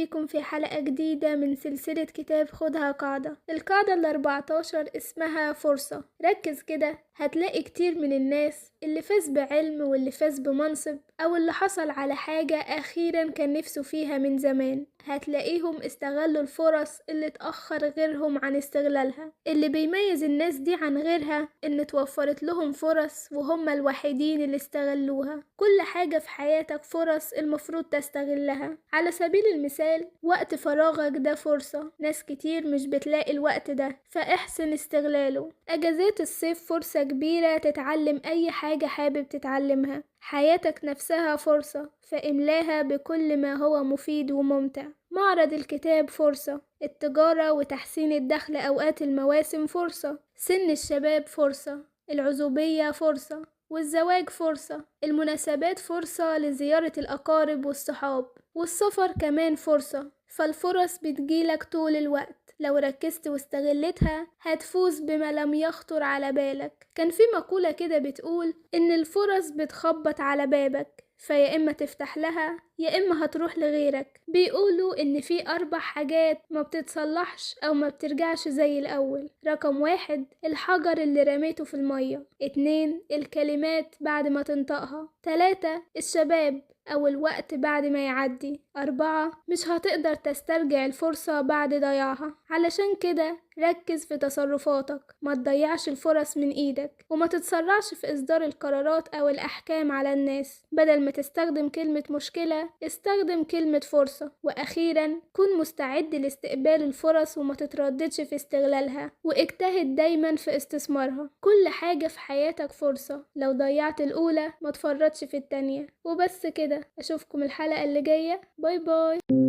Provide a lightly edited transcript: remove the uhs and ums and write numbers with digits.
بيكم في حلقة جديدة من سلسلة كتاب خدها قاعدة. القاعدة ال14 اسمها فرصة. ركز كده، هتلاقي كتير من الناس اللي فاز بعلم واللي فاز بمنصب أو اللي حصل على حاجة أخيرا كان نفسه فيها من زمان، هتلاقيهم استغلوا الفرص اللي اتأخر غيرهم عن استغلالها. اللي بيميز الناس دي عن غيرها إن توفرت لهم فرص وهم الوحيدين اللي استغلوها. كل حاجة في حياتك فرص المفروض تستغلها. على سبيل المثال، وقت فراغك ده فرصة، ناس كتير مش بتلاقي الوقت ده، فاحسن استغلاله. اجازات الصيف فرصة كبيرة تتعلم اي حاجة حابب تتعلمها. حياتك نفسها فرصة، فاملاها بكل ما هو مفيد وممتع. معرض الكتاب فرصة، التجارة وتحسين الدخل اوقات المواسم فرصة، سن الشباب فرصة، العزوبية فرصة، والزواج فرصة، المناسبات فرصة لزيارة الأقارب والصحاب، والسفر كمان فرصة. فالفرص بتجيلك طول الوقت، لو ركزت واستغلتها هتفوز بما لم يخطر على بالك. كان في مقولة كده بتقول إن الفرص بتخبط على بابك، فيا إما تفتح لها يا إما هتروح لغيرك. بيقولوا إن في 4 حاجات ما بتتصلحش أو ما بترجعش زي الأول. رقم 1 الحجر اللي رميته في المية. 2 الكلمات بعد ما تنطقها. 3 الشباب أو الوقت بعد ما يعدي. 4 مش هتقدر تسترجع الفرصة بعد ضياعها. علشان كده ركز في تصرفاتك، ما تضيعش الفرص من ايدك، وما تتسرعش في إصدار القرارات أو الأحكام على الناس. بدل ما تستخدم كلمة مشكلة استخدم كلمة فرصة. وأخيرا كن مستعد لاستقبال الفرص وما تترددش في استغلالها، واجتهد دايما في استثمارها. كل حاجة في حياتك فرصة، لو ضيعت الأولى ما تفرطش في التانية. وبس كده، أشوفكم الحلقة اللي جاية. باي باي.